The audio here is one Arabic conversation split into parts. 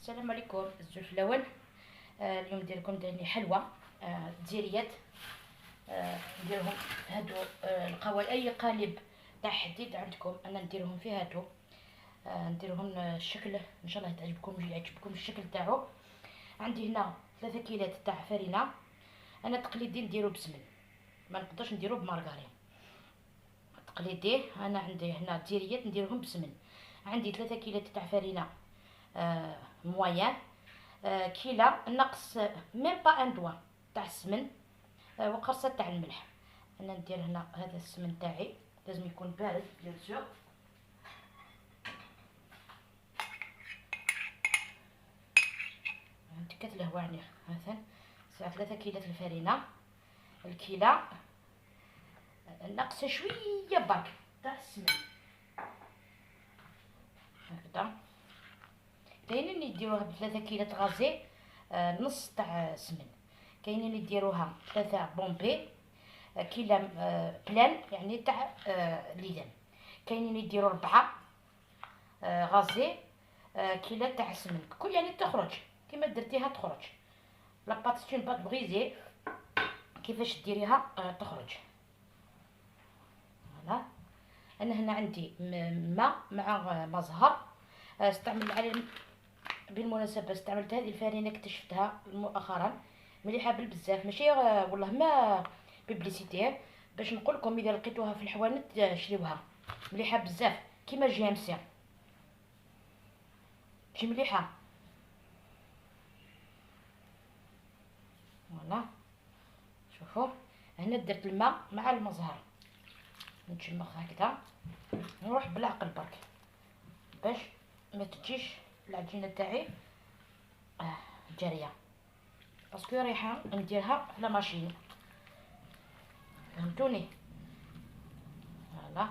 السلام عليكم. الزوج الاول. اليوم ندير لكم داني حلوه ديريات. نديرهم هادو القوالب، اي قالب تاع حديد عندكم انا نديرهم فيه هادو. نديرهم الشكل ان شاء الله يعجبكم الشكل تاعو. عندي هنا 3 كيلات تاع فرينه. انا تقليدي نديرو بسمن، ما نقدرش نديرو بمارغرين. تقليدي انا عندي هنا ديريات نديرهم بسمن. عندي 3 كيلات تاع فرينه مويان، كيلة نقص ميم با ان دوا تاع السمن، وقرصة تاع الملح. انا ندير هنا هذا السمن تاعي لازم يكون بارد بيان سور. عندي كتله واعني مثلا 3 كيلات الفرينه، الكيلة نقص شويه برك تاع السمن هكذا. كاينين اللي يديروها ب3 كيلات غازي، نص تاع سمن. كاينين اللي يديروها 3 بومبي، كيلة بلان يعني تاع ليدان. كاينين يديروا 4 غازي، كيلة تاع سمن. كل يعني تخرج كيما درتيها تخرج. لاباط سي اون بات بغيزي، كيفاش ديريها تخرج. فوالا. انا هنا عندي ماء مع زهر. استعمل على بالمناسبه استعملت هذه الفرينه اكتشفتها مؤخرا، مليحه بزاف، ماشي والله ما بيبليسيتي، باش نقول لكم اذا لقيتوها في الحوانت شريوها، مليحه بزاف كيما جيمسي، ماشي مليحه. فوالا شوفوا هنا درت الماء مع المزهر، نتشمخ هكذا، نروح بالعقل برك باش ما تجيش العجينه تاعي جاريه، باسكو ريحه نديرها في لا ماشين، فهمتوني؟ فوالا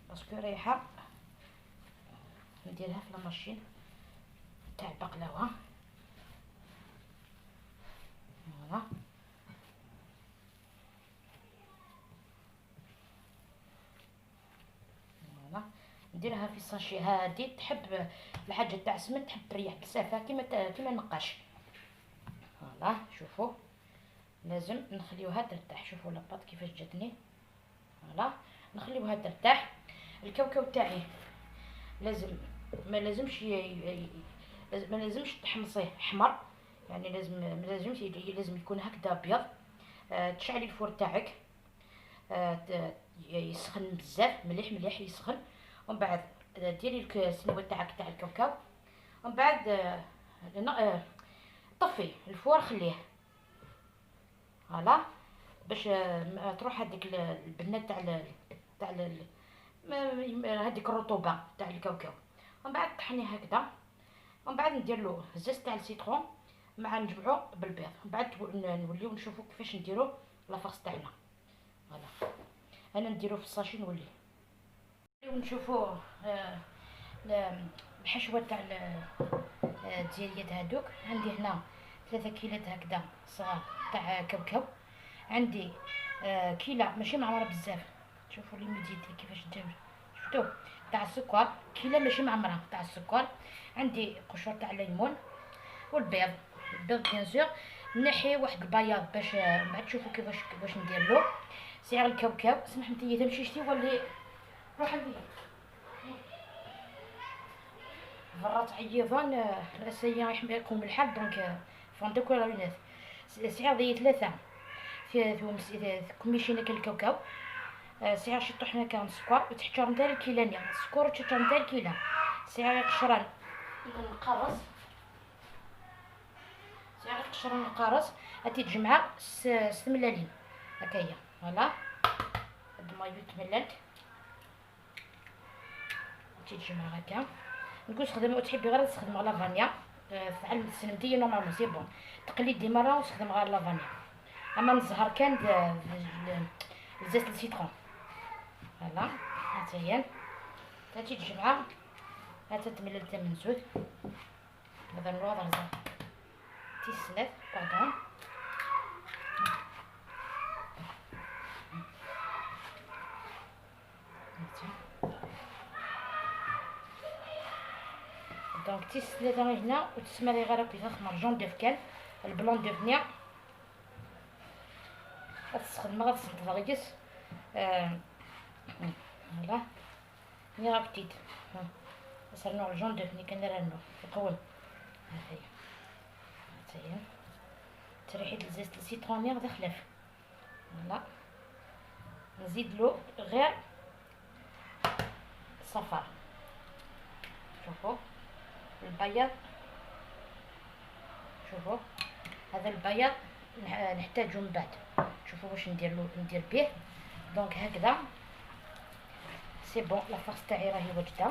باسكو ريحه نديرها في لا ماشين تاع البقلاوه. فوالا فوالا نديرها في ساشي هادي. تحب الحاجه تاع السمن تحب تريح بزاف كيما النقاش. فوالا شوفوا لازم نخليوها ترتاح. شوفوا لاباط كيفاش جاتني. فوالا نخليوها ترتاح. الكاوكاو تاعي لازم ما لازمش تحمصيه احمر، يعني لازم يكون هكذا ابيض. تشعلي الفور تاعك، يسخن بزاف مليح مليح يسخن، ومن بعد ديري السنوه تاعك تاع الكاوكاو، ومن بعد طفي الفور خليه. فوالا باش تروح هذيك البنه تاع هذيك الرطوبه تاع الكاوكاو، ومن بعد طحنيه هكذا، ومن بعد ندير له زاز تاع السيترون مع نجمعو بالبيض، ومن بعد نوليو نشوفو كيفاش نديرو لافاص تاعنا. فوالا انا نديرو في الساشي نولي ونشوفو الحشوه تاع الدياليات هادوك. عندي هنا 3 كيلات هكذا صغار تاع كاوكاو. عندي كيله ماشي معمره بزاف، شوفوا لي مديتي كيفاش دير، شفتو تاع السكر، كيله ماشي معمره تاع السكر. عندي قشور تاع الليمون والبيض، البيض بيان سور نحي واحد البياض باش بعد تشوفوا كيفاش ندير له سعر الكاوكاو. سمح لي تمشي شتي ولا روح عندي مرات عيضان الاسيا يحملكم الحال دونك فهمتك ولا الناس. سعر ذي 3 في كوميشينا الكاوكاو. سعر شي طحنه كان سكر وتحترم تاع الكيلانيا سكر وتحترم تاع الكيلان. سعر قشران نقرص، سعر قشران نقرص هاتي تجمعها 6 ملالين هكايا. فوالا هاد المايو تمللت هاتي تجمعها هكا. نقول تخدم وتحبي غير تستخدم غير لافانيا، فعل السنمتيه نورمالمون سي بون تقليدي مره وتستخدم غير لافانيا، اما الزهر كان زيت السيترون. فوالا هاتي هي هاتي تجمعها هاتا تملل من زود هذا الوضع زين تيسلف باردون. دونك تيسلي هنا وتسمالي غير هكا تخمر جون دو كان البلون دو فنيا غتستخدمها غتستخدمها غيس فوالا ملي غابتيت صرنا الجون دو فني كنديرها لنا يقول هاهي هاهي تريحيد الزيت السيتروني غدا خلاف فوالا نزيدلو غير الصفار شوفوا البياض شوفوا هذا البياض نحتاجو من بعد شوفوا واش ندير به دونك هكذا سي بون لافاس تاعي راهي واجده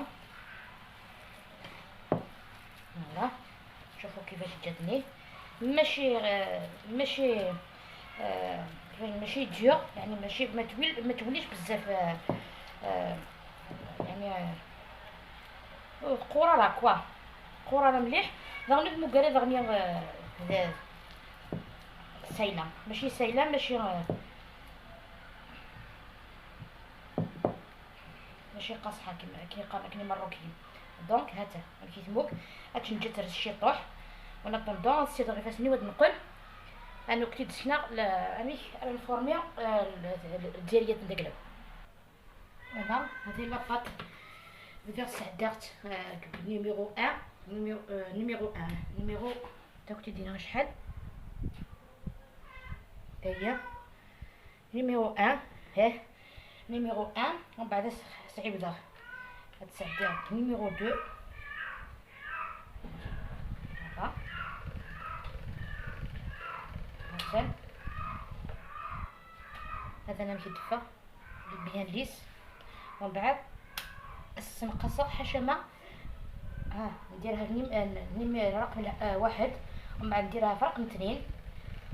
فوالا شوفوا كيفاش جاتني ماشي ديور يعني ماشي ما توليش بزاف يعني قراره كوا قراره مليح دغني مقري دغني سايله ماشي سايله ماشي قاصحه كيما مروكيين دونك هاتا كيتموك هاتش نجي ترشي طوح وانا طوندون السيد غيفاسني ود نقول انا كنت دسنا راني نفورمي الديريات ندقلب هنا هذه لاباط بديت درت نيميرو 1 نيميرو 1 نيميرو تا كنت دينا شحال هي نيميرو 1 ها نيميرو 1 ومن بعد صعيب دار غتسعدي نيميرو 2 هذا مثلا هذا انا كيدفى بيان ليس ومن بعد السنقصه حشمه نديرها رقم 1 ومن بعد نديرها في رقم 2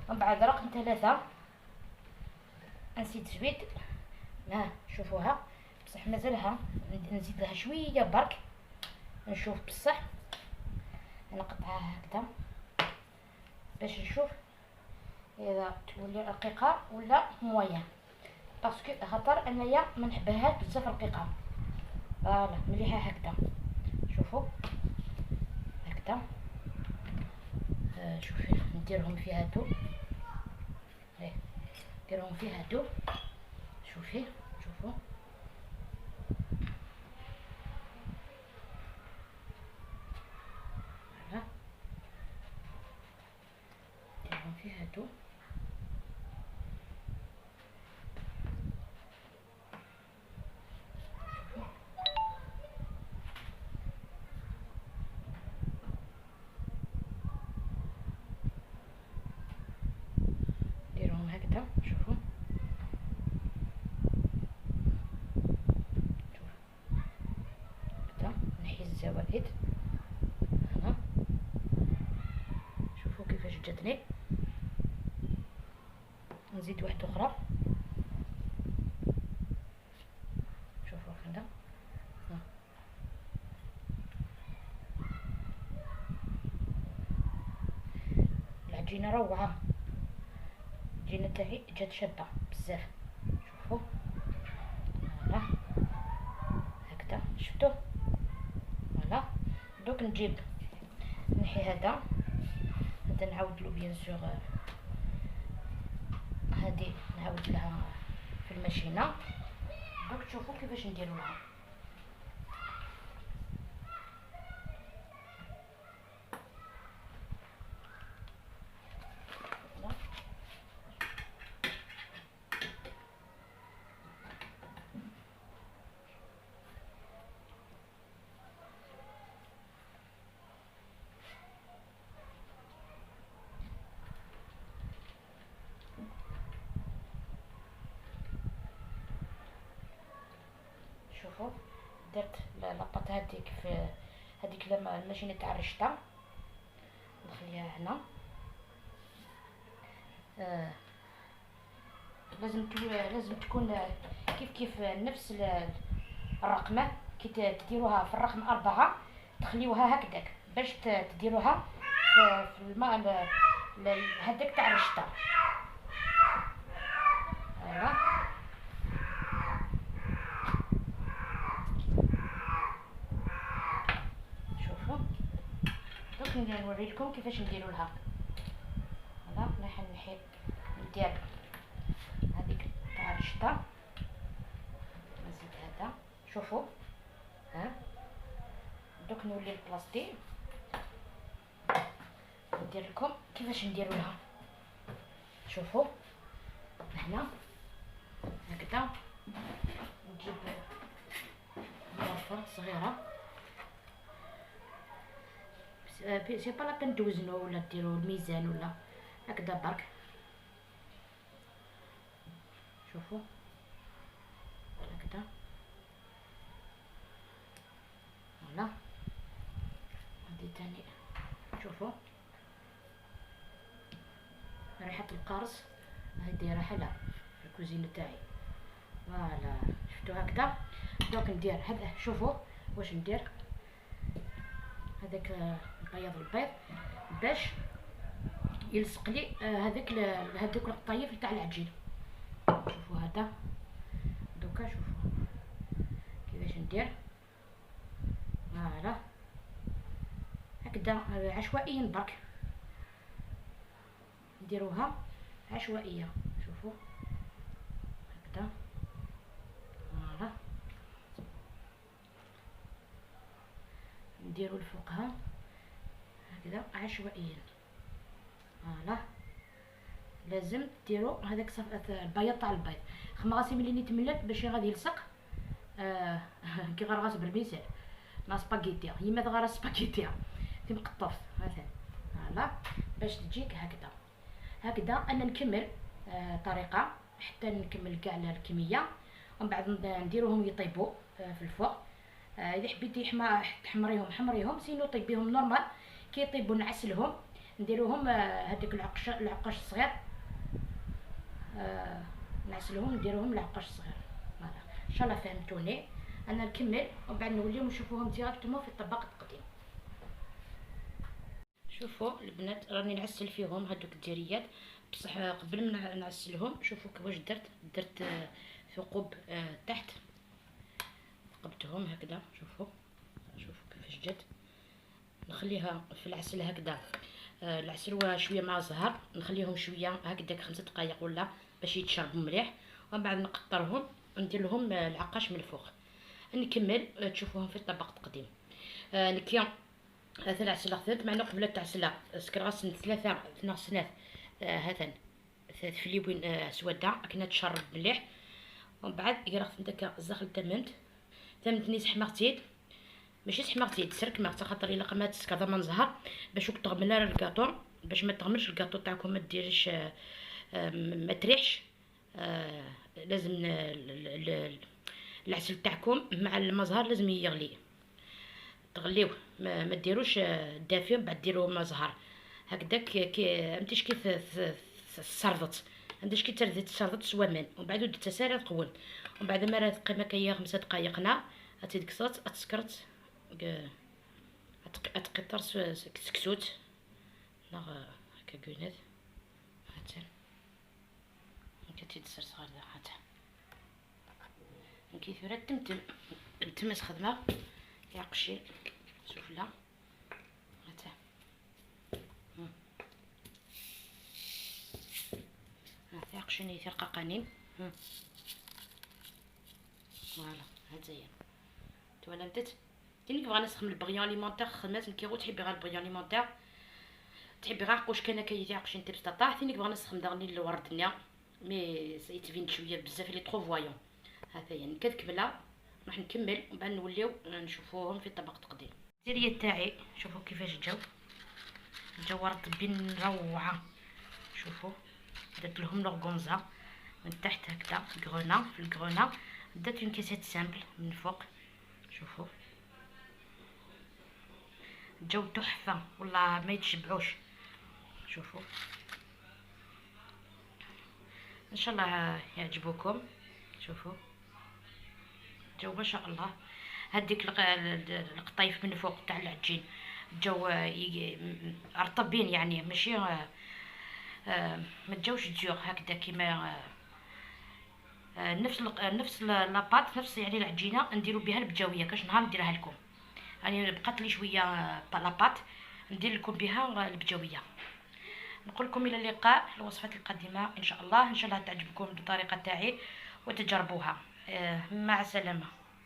ومن بعد رقم 3 نسيت زويد شوفوها بصح مازالها نزيد لها شويه برك نشوف بصح نقطعها هكذا باش نشوف اذا تولي رقيقه ولا مويه باسكو خاطر انايا ما نحبهاش بزاف رقيقه فوالا مليحه هكذا شوفوا هكذا شوفي نديرهم في هادو نديرهم في هادو شوفي شوفوا فوالا نديرهم في هادو هكذا شوفوا هكذا نحي الزوائد هنا شوفوا كيفاش جاتني نزيد واحده اخرى شوفوا هنا العجينه روعه العجينه تاعي جات شابه بزاف شوفوا فوالا هكذا شفتوا فوالا دوك نجيب نحي هذا نعاودلو بيان سور هادي نعاود لها في الماشينه دوك تشوفوا كيفاش نديرو لها شوفوا درت لاباط هذيك في هذيك الماشينه تاع الرشطه نخليها هنا لازم تكون كيف نفس الرقمه كي تديروها في الرقم 4 تخليوها هكذاك باش تديروها في الماء هذاك تاع الرشطه فوالا دوك نوري لكم كيفاش نديروا لها. هذا نحي ندير هذيك تاع الشطه، نزيد هذا. شوفوا ها، دوك نولي البلاستيك ندير لكم كيفاش نديروا لها. شوفوا هنا هكذا، نجيب مرفه صغيره، سي با لابين توزنوا ولا ديروا الميزان ولا هكذا برك. شوفوا هكذا، فوالا. هادي تاني شوفوا ريحه القرص هادي رايحه لا في الكوزينه تاعي. فوالا شفتوا هكذا. دوك ندير هذا، شوفوا واش ندير. هذاك نبيض البيض باش يلصق لي هذوك القطايف تاع العجين. شوفوا هذا دوكا، شوفوا كيفاش ندير. فوالا هكذا عشوائيا برك، نديروها عشوائيه. شوفوا هكذا، فوالا نديرو لفوقها هكذا عشوائيا. فوالا لازم ديرو هذاك البياض تاع البيض خماسي ملي يتملت باش غادي يلصق. كي غرغاس بالميزان لا سباغيتيا يما غير سباغيتيا في مقطف مثلا. فوالا باش تجيك هكذا. هكذا انا نكمل طريقه حتى نكمل كاع الكميه، ومن بعد نديروهم يطيبوا في الفوق. اذا حبيتي تحمريهم حمريهم، سينو طيبيهم نورمال. كي يطيبوا نعسلهم، نديروهم هذيك العقاش الصغير، نعسلهم نديروهم العقاش الصغير. فوالا ان شاء الله فهمتوني. انا نكمل ومن بعد نوليو نشوفوهم ديريكتومون في الطبق التقديم. شوفوا البنات راني نعسل فيهم هذوك الديريات، بصح قبل ما نعسلهم شوفوا كيفاش درت ثقوب تحت، ثقبتهم هكذا. شوفوا كيفاش جات. نخليها في العسل هكذا. العسل شويه مع الزهر، نخليهم شويه هكذاك 5 دقائق ولا باش يتشربوا مليح، ومن بعد نقطرهم وندير لهم العقاش من الفوق. نكمل تشوفوهم في الطبق التقديم. نكيا 3 عسل خذت معنا قبل تاع سلا سكراس 3 سنات هذا 3 فليوين سودا كنا تشرب مليح. ومن بعد يرخت داك الزخل تمنتني سحمرتيد، ماشي سحمرتيد سركمه، خاطر الا قمات كذا ما نزهر باش تغمل الكاطو، باش ما تغملش الكاطو تاعكم، ما ديريش ما تريحش. لازم العسل تاعكم مع المزهر لازم يغلي، تغليوه ما ديروش دافي ومن بعد ديروه مع زهر هكذاك. فهمتيش كيف السردت، فهمتيش كي ترديت السردت سوامان، ومن بعد وديتها ساهله تقول، ومن بعد ما راه قيمه كيا 5 دقائق هنا هاتي كسرت اتسكرت اتقطر سكسوت لا هكا كونات هاتا كتي تسر صغار هاتا كيف راه تمس خدمه يعقشي سفلى هاتا. هاتا يعقشني ثقه قنين. فوالا هاد زين تولمتت. كي بغا نسخن البغيون ليمونتير خدمات نكيغو تحبي غير البغيون ليمونتير، تحبي غير قوش كان كيتعقش انت بتطاح. ثاني بغا نسخن داغني الوردنيا مي سيتفين شويه بزاف لي ترو فوايون. هذا يعني كتكبله راح نكمل ومن بعد نوليو نشوفوهم في طبق تقديم. الديريه تاعي شوفوا كيفاش جاو رطبين روعه. شوفوا درت لهم لورغونزا من تحت هكذا غرونا في الغرونا، درت اون كيسات سامبل من فوق. شوفوا جاو تحفه والله ما يتشبعوش. شوفوا ان شاء الله يعجبوكم. شوفوا جاو ما شاء الله. هذيك القطايف من فوق تاع العجين جاو رطبين، يعني ماشي ما جاوش ديور هكذا كيما نفس لاباط، نفس يعني العجينه نديرو بها البجاويه. كاش نهار نديرها لكم، يعني بقات لي شويه لاباط ندير لكم بها البجويه. نقول لكم الى اللقاء في الوصفات القادمه ان شاء الله. ان شاء الله تعجبكم الطريقه تاعي وتجربوها. مع السلامه.